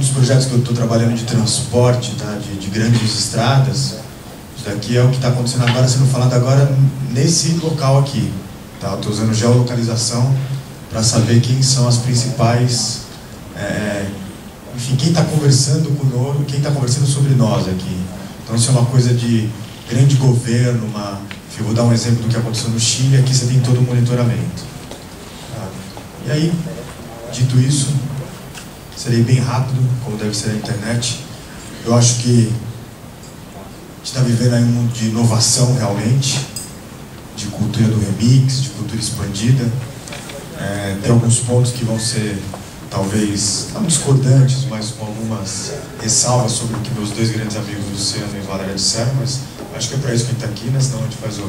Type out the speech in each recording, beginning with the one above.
dos projetos que eu estou trabalhando de transporte, tá? de grandes estradas. Isso daqui é o que está acontecendo agora, sendo falado agora nesse local aqui. Tá? Eu estou usando geolocalização para saber quem são as principais... enfim, quem está conversando conosco, quem está conversando sobre nós aqui. Então isso é uma coisa de grande governo, eu vou dar um exemplo do que aconteceu no Chile, aqui você tem todo o monitoramento. Tá? E aí, dito isso, serei bem rápido, como deve ser a internet. Eu acho que a gente está vivendo aí um mundo de inovação realmente, de cultura do remix, de cultura expandida. Tem alguns pontos que vão ser, talvez, não discordantes, mas com algumas ressalvas sobre o que meus dois grandes amigos, Luciano e Valéria, disseram, mas acho que é para isso que a gente está aqui, né? Senão a gente faz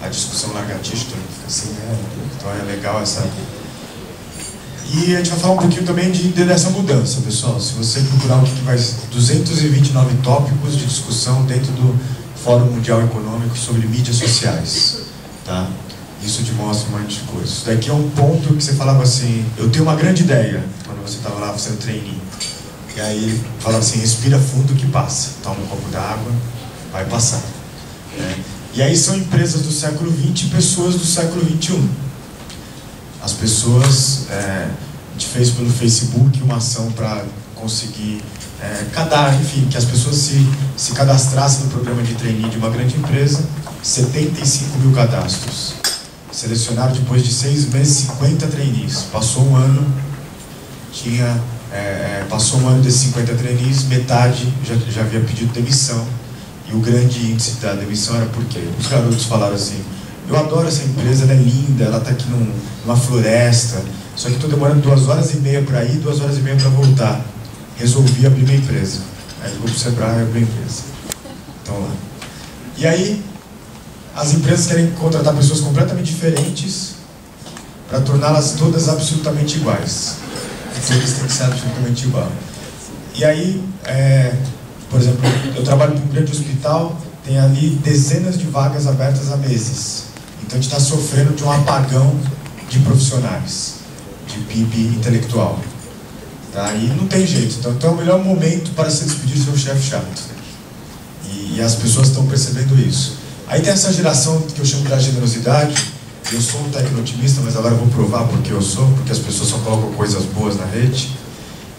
a discussão largatista, fica assim, então é legal essa... E a gente vai falar um pouquinho também dessa mudança, pessoal. Se você procurar o que vai... 229 tópicos de discussão dentro do Fórum Mundial Econômico sobre mídias sociais, tá? Isso te mostra um monte de coisa. Isso daqui é um ponto que você falava assim, eu tenho uma grande ideia, quando você estava lá fazendo trainee. E aí ele falava assim, respira fundo que passa. Toma um copo d'água, vai passar. E aí são empresas do século XX e pessoas do século XXI. As pessoas, a gente fez pelo Facebook uma ação para conseguir enfim, que as pessoas se cadastrassem no programa de trainee de uma grande empresa, 75 mil cadastros. Selecionaram depois de 6 meses 50 trainees. Passou um ano, passou um ano desses 50 trainees, metade já havia pedido demissão. E o grande índice da demissão era porque os garotos falaram assim, eu adoro essa empresa, ela é linda, ela está aqui numa floresta, só que estou demorando 2 horas e meia para ir, 2 horas e meia para voltar. Resolvi abrir minha empresa. Aí eu vou para o Sebrae e abri a empresa. Então lá. E aí, as empresas querem contratar pessoas completamente diferentes para torná-las todas absolutamente iguais. Todas têm que ser absolutamente igual. E aí, por exemplo, eu trabalho para um grande hospital, tem ali dezenas de vagas abertas há meses. Então a gente está sofrendo de um apagão de profissionais, de PIB intelectual. Tá? E não tem jeito. Então é o melhor momento para se despedir do seu chefe chato. E as pessoas estão percebendo isso. Aí tem essa geração que eu chamo de generosidade. Eu sou um tecno-otimista, mas agora eu vou provar porque eu sou, porque as pessoas só colocam coisas boas na rede.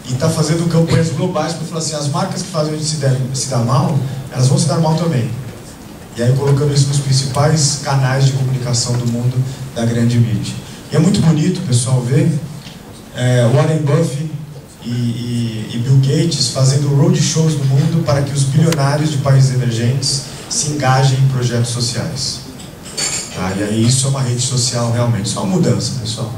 E está fazendo campanhas globais para falar assim, as marcas que fazem a gente se dar mal, elas vão se dar mal também. E aí colocando isso nos principais canais de comunicação do mundo da grande mídia. E é muito bonito, pessoal, ver Warren Buffett e Bill Gates fazendo roadshows no mundo para que os bilionários de países emergentes se engajem em projetos sociais. Tá? E aí isso é uma rede social realmente, isso é uma mudança, pessoal.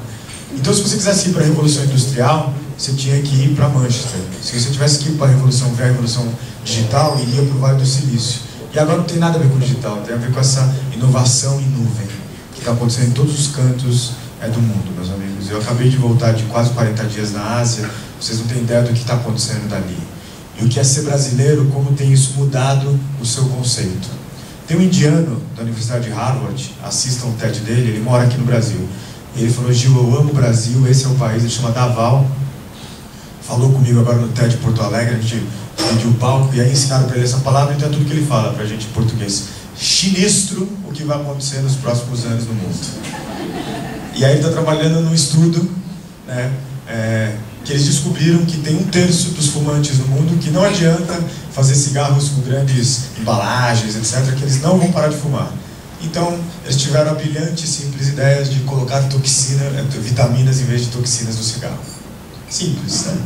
Então se você quisesse ir para a Revolução Industrial, você tinha que ir para Manchester. Se você tivesse que ir para a Revolução Digital, iria para o Vale do Silício. E agora não tem nada a ver com o digital, tem a ver com essa inovação em nuvem, que está acontecendo em todos os cantos do mundo, meus amigos. Eu acabei de voltar de quase 40 dias na Ásia, vocês não têm ideia do que está acontecendo dali. E o que é ser brasileiro, como tem isso mudado o seu conceito. Tem um indiano da Universidade de Harvard, assistam o TED dele, ele mora aqui no Brasil. Ele falou, Gil, eu amo o Brasil, esse é o país, ele chama Daval. Falou comigo agora no TED Porto Alegre, a gente pediu o palco, e aí ensinaram para ele essa palavra, então é tudo que ele fala para a gente em português. Sinistro o que vai acontecer nos próximos anos no mundo. E aí ele está trabalhando num estudo, né, que eles descobriram que tem 1/3 dos fumantes no mundo que não adianta fazer cigarros com grandes embalagens, etc., que eles não vão parar de fumar. Então, eles tiveram a brilhante e simples ideia de colocar vitaminas em vez de toxinas no cigarro. Simples, né?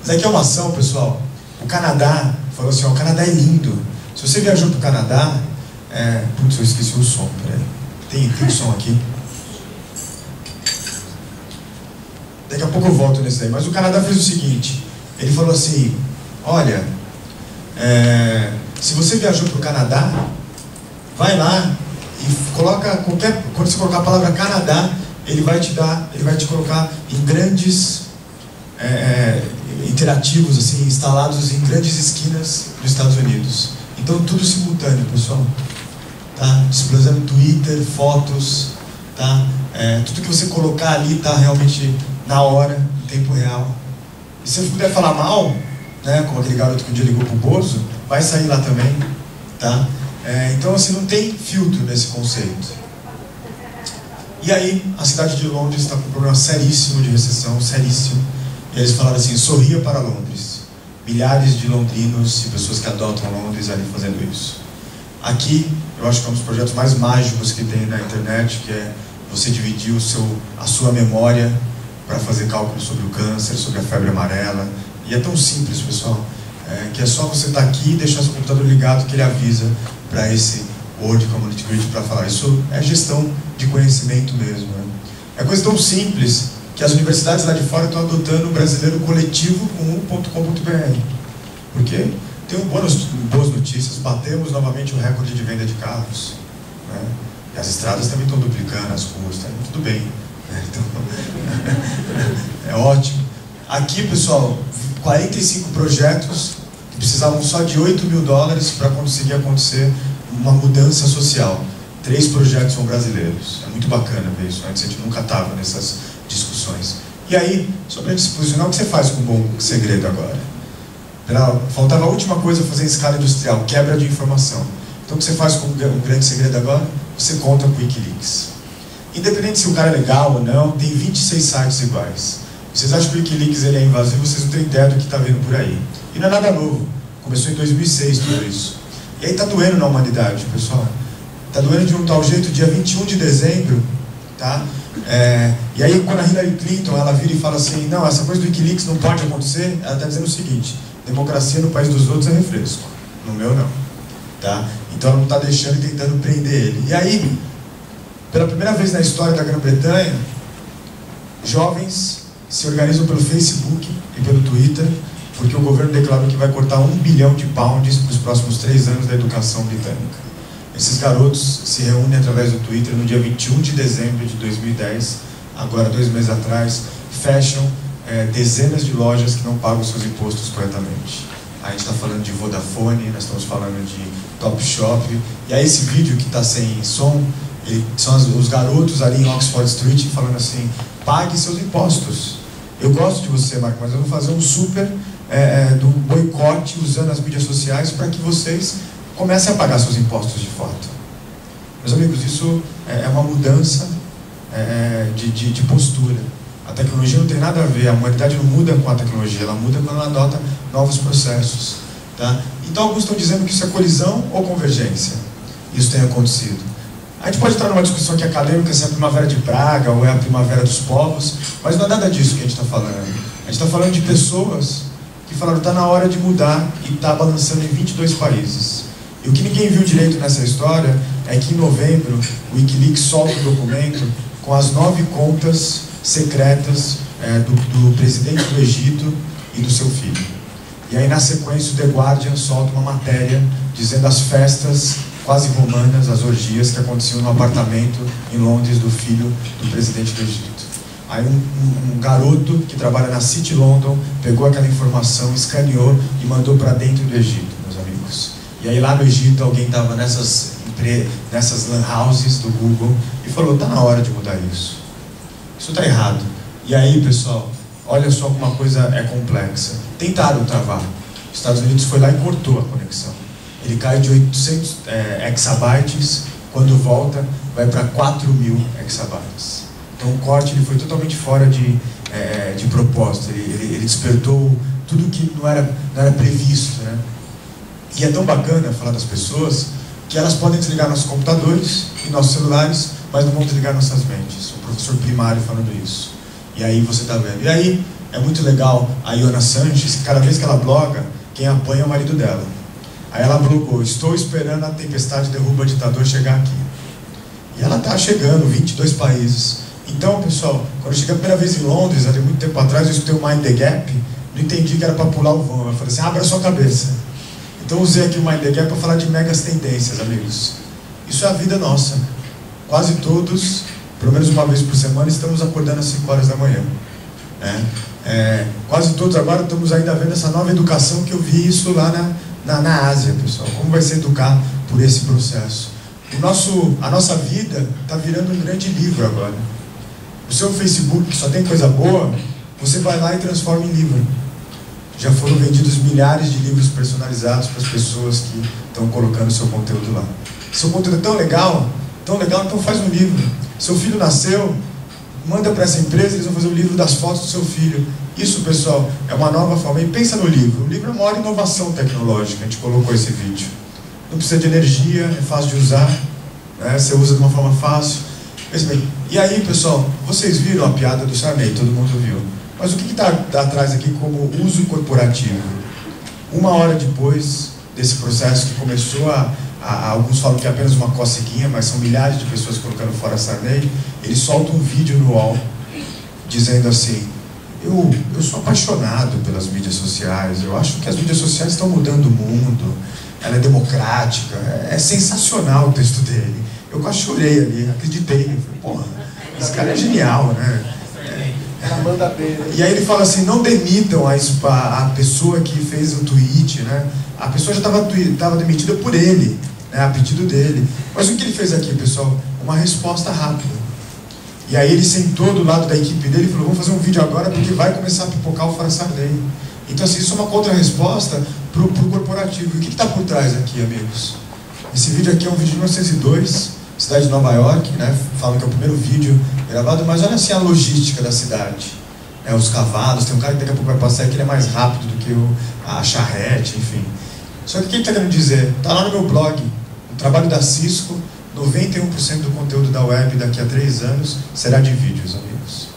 Isso aqui é uma ação, pessoal. O Canadá falou assim, ó, o Canadá é lindo. Se você viajou para o Canadá... Putz, eu esqueci o som, peraí. Tem som aqui? Daqui a pouco eu volto nesse daí. Mas o Canadá fez o seguinte, ele falou assim, olha, se você viajou para o Canadá, vai lá e coloca quando você colocar a palavra Canadá, ele vai te colocar em grandes interativos, assim, instalados em grandes esquinas dos Estados Unidos. Então tudo simultâneo, pessoal. Tá? Explosando Twitter, fotos, tá? Tudo que você colocar ali está realmente na hora, em tempo real. E se eu puder falar mal, né, como aquele garoto que um dia ligou pro Bozo, vai sair lá também, tá? Então, assim, não tem filtro nesse conceito. E aí, a cidade de Londres está com um problema seríssimo de recessão, seríssimo. E eles falaram assim, sorria para Londres. Milhares de londrinos e pessoas que adotam Londres ali fazendo isso. Aqui, eu acho que é um dos projetos mais mágicos que tem na internet, que é você dividir a sua memória para fazer cálculos sobre o câncer, sobre a febre amarela. E é tão simples, pessoal, que é só você estar aqui e deixar seu computador ligado que ele avisa para esse World Community Grid para falar. Isso é gestão de conhecimento mesmo, né? É coisa tão simples que as universidades lá de fora estão adotando o brasileiro coletivo com .com.br. Porque tem boas notícias, batemos novamente o recorde de venda de carros, né? E as estradas também estão duplicando as ruas, tá tudo bem, né? Então, é ótimo. Aqui, pessoal, 45 projetos que precisavam só de $8 mil para conseguir acontecer uma mudança social. 3 projetos são brasileiros. É muito bacana ver isso. Antes a gente nunca estava nessas discussões. E aí, só para a gente se posicionar, o que você faz com um bom segredo agora? Faltava a última coisa a fazer em escala industrial, quebra de informação. Então o que você faz com um grande segredo agora? Você conta com o Wikileaks. Independente se o cara é legal ou não, tem 26 sites iguais. Vocês acham que o Wikileaks ele é invasivo, vocês não têm ideia do que está vendo por aí. E não é nada novo. Começou em 2006 tudo isso. E aí está doendo na humanidade, pessoal. Está doendo de um tal jeito, dia 21 de dezembro, tá? E aí quando a Hillary Clinton, ela vira e fala assim, não, essa coisa do Wikileaks não pode acontecer, ela está dizendo o seguinte, democracia no país dos outros é refresco, no meu não, tá? Então ela não está deixando e tentando prender ele. E aí, pela primeira vez na história da Grã-Bretanha, jovens se organizam pelo Facebook e pelo Twitter, porque o governo declarou que vai cortar £1 bilhão para os próximos 3 anos da educação britânica. Esses garotos se reúnem através do Twitter no dia 21 de dezembro de 2010, agora 2 meses atrás, fecham dezenas de lojas que não pagam seus impostos corretamente. A gente está falando de Vodafone, nós estamos falando de Topshop, e aí esse vídeo que está sem som, são os garotos ali em Oxford Street falando assim, pague seus impostos. Eu gosto de você, Marco, mas eu vou fazer um super do boicote usando as mídias sociais para que vocês comecem a pagar seus impostos de fato. Meus amigos, isso é uma mudança de postura. A tecnologia não tem nada a ver, a humanidade não muda com a tecnologia, ela muda quando ela adota novos processos. Tá? Então alguns estão dizendo que isso é colisão ou convergência. Isso tem acontecido. A gente pode entrar numa discussão aqui acadêmica se é a primavera de Praga ou é a primavera dos povos, mas não é nada disso que a gente está falando. A gente está falando de pessoas que falaram que está na hora de mudar e está balançando em 22 países. E o que ninguém viu direito nessa história é que em novembro o Wikileaks solta um documento com as 9 contas secretas do presidente do Egito e do seu filho. E aí na sequência o The Guardian solta uma matéria dizendo as festas quase romanas, as orgias que aconteciam no apartamento em Londres do filho do presidente do Egito. Aí um garoto que trabalha na City London pegou aquela informação, escaneou e mandou para dentro do Egito, meus amigos. E aí lá no Egito alguém estava nessas lan houses do Google e falou, está na hora de mudar isso. Isso está errado. E aí, pessoal, olha só como uma coisa é complexa. Tentaram travar. Os Estados Unidos foi lá e cortou a conexão. Ele cai de 800 exabytes, quando volta, vai para 4.000 exabytes. Então o corte ele foi totalmente fora de propósito. Ele despertou tudo que não era previsto, né? E é tão bacana falar das pessoas que elas podem desligar nossos computadores e nossos celulares, mas não vão desligar nossas mentes. O professor primário falando isso. E aí você está vendo. E aí é muito legal a Iona Sanches, que cada vez que ela bloga, quem apanha é o marido dela. Aí ela blogou, estou esperando a tempestade derruba ditador chegar aqui. E ela está chegando, 22 países. Então, pessoal, quando eu cheguei a primeira vez em Londres, há muito tempo atrás, eu escutei o Mind the Gap, não entendi que era para pular o vão. Eu falei assim, abra a sua cabeça. Então eu usei aqui o Mind the Gap para falar de megas tendências, amigos. Isso é a vida nossa. Quase todos, pelo menos uma vez por semana, estamos acordando às 5 horas da manhã. Quase todos agora estamos ainda vendo essa nova educação que eu vi isso lá na Ásia, pessoal. Como vai se educar por esse processo? A nossa vida está virando um grande livro agora. O seu Facebook, que só tem coisa boa, você vai lá e transforma em livro. Já foram vendidos milhares de livros personalizados para as pessoas que estão colocando seu conteúdo lá. Seu conteúdo é tão legal, então faz um livro. Seu filho nasceu, manda para essa empresa, eles vão fazer o livro das fotos do seu filho. Isso, pessoal, é uma nova forma. E pensa no livro. O livro é a maior inovação tecnológica. A gente colocou esse vídeo. Não precisa de energia, é fácil de usar, né? Você usa de uma forma fácil. E aí, pessoal, vocês viram a piada do Sarney, todo mundo viu. Mas o que está atrás aqui como uso corporativo? 1 hora depois desse processo que começou alguns falam que é apenas uma coceguinha, mas são milhares de pessoas colocando fora Sarney, ele solta um vídeo no UOL dizendo assim: eu sou apaixonado pelas mídias sociais, eu acho que as mídias sociais estão mudando o mundo, ela é democrática, é sensacional o texto dele. Eu quase chorei ali, acreditei, falei, porra, esse cara é genial, né? E aí ele fala assim: não demitam a pessoa que fez o tweet, né? A pessoa já estava demitida por ele, né? A pedido dele. Mas o que ele fez aqui, pessoal? Uma resposta rápida. E aí ele sentou do lado da equipe dele e falou: vamos fazer um vídeo agora porque vai começar a pipocar o Fora Sarney. Então assim, isso é uma contra-resposta pro corporativo. E o que está por trás aqui, amigos? Esse vídeo aqui é um vídeo de 1902, cidade de Nova York, né? Falam que é o primeiro vídeo gravado, mas olha assim a logística da cidade. Os cavalos, tem um cara que daqui a pouco vai passar que ele é mais rápido do que a charrete, enfim. Só que o que ele está querendo dizer? Está lá no meu blog, o trabalho da Cisco, 91% do conteúdo da web daqui a 3 anos será de vídeos, amigos.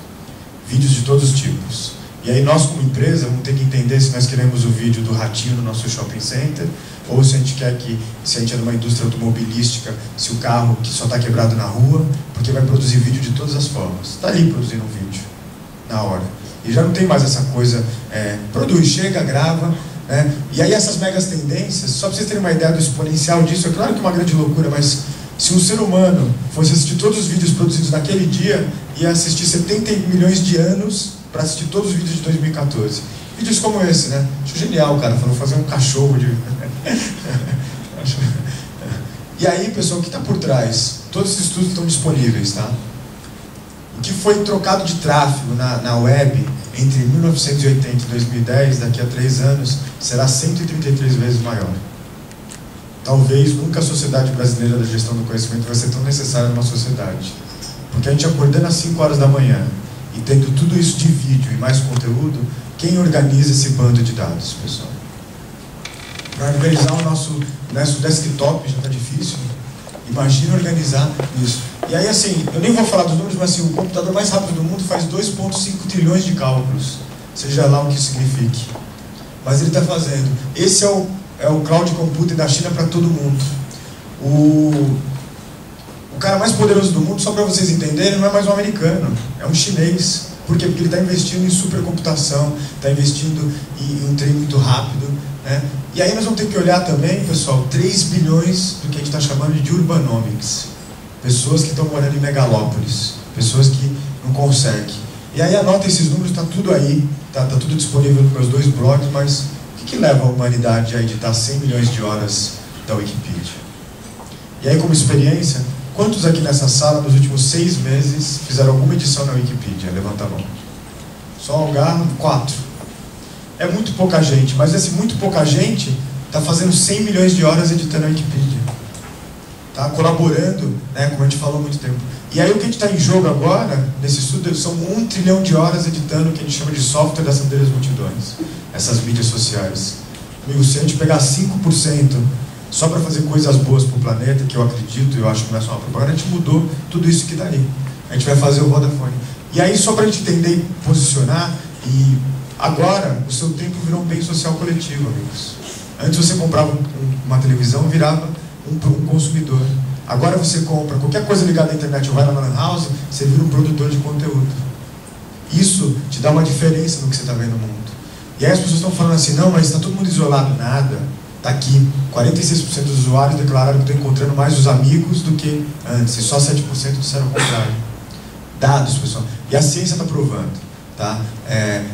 Vídeos de todos os tipos. E aí nós, como empresa, vamos ter que entender se nós queremos o vídeo do ratinho no nosso shopping center, ou se a gente quer que, se a gente é numa indústria automobilística, se o carro que só está quebrado na rua, porque vai produzir vídeo de todas as formas. Está ali produzindo um vídeo, na hora. E já não tem mais essa coisa, produz, chega, grava, né? E aí essas megas tendências, só para vocês terem uma ideia do exponencial disso, é claro que é uma grande loucura, mas se um ser humano fosse assistir todos os vídeos produzidos naquele dia, ia assistir 70 milhões de anos para assistir todos os vídeos de 2014. Vídeos como esse, né? Acho genial, cara, falou fazer um cachorro de... E aí, pessoal, o que está por trás? Todos esses estudos estão disponíveis, tá? O que foi trocado de tráfego na web entre 1980 e 2010, daqui a 3 anos, será 133 vezes maior. Talvez nunca a sociedade brasileira da gestão do conhecimento vai ser tão necessária numa sociedade. Porque a gente acordando às 5 horas da manhã e tendo tudo isso de vídeo e mais conteúdo, quem organiza esse bando de dados, pessoal? Para organizar o nosso desktop já está difícil. Imagina organizar isso. E aí, assim, eu nem vou falar dos números, mas assim, o computador mais rápido do mundo faz 2,5 trilhões de cálculos, seja lá o que signifique. Mas ele está fazendo. Esse é o cloud computing da China para todo mundo. O cara mais poderoso do mundo, só para vocês entenderem, não é mais um americano, é um chinês. Por quê? Porque ele está investindo em supercomputação, está investindo em um trem muito rápido, né? E aí nós vamos ter que olhar também, pessoal, 3 bilhões do que a gente está chamando de urbanomics. Pessoas que estão morando em megalópolis, pessoas que não conseguem. E aí anota esses números, está tudo aí, tá tudo disponível nos meus 2 blogs, mas o que leva a humanidade a editar 100 milhões de horas da Wikipedia? E aí, como experiência, quantos aqui nessa sala, nos últimos 6 meses, fizeram alguma edição na Wikipedia? Levanta a mão. Só Algarve, 4. É muito pouca gente, mas esse muito pouca gente está fazendo 100 milhões de horas editando a Wikipedia. Está colaborando, né, como a gente falou há muito tempo. E aí o que a gente está em jogo agora, nesse estudo, são 1 trilhão de horas editando o que a gente chama de software das das multidões. Essas mídias sociais. Amigo, se a gente pegar 5% só para fazer coisas boas para o planeta, que eu acredito, eu acho que não é só uma propaganda, a gente mudou tudo isso que daí. A gente vai fazer o Vodafone. E aí, só para a gente entender e posicionar, e agora o seu tempo virou um bem social coletivo, amigos. Antes você comprava uma televisão, virava um consumidor. Agora você compra qualquer coisa ligada à internet ou vai na Lan House, você vira um produtor de conteúdo. Isso te dá uma diferença no que você está vendo no mundo. E aí as pessoas estão falando assim: não, mas está todo mundo isolado. Nada. Está aqui, 46% dos usuários declararam que estão encontrando mais os amigos do que antes, e só 7% disseram o contrário. Dados, pessoal. E a ciência está provando, tá?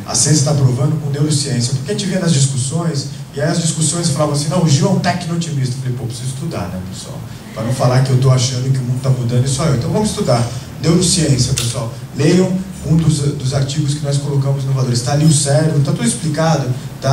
A ciência está provando com neurociência, porque a gente via nas discussões, e aí as discussões falavam assim: não, o Gil é um tecno-otimista. Eu falei, pô, preciso estudar, né, pessoal? Para não falar que eu estou achando que o mundo está mudando, e só eu. Então vamos estudar. Neurociência, pessoal. Leiam um dos artigos que nós colocamos no Valor. Está ali o cérebro, está tudo explicado, tá?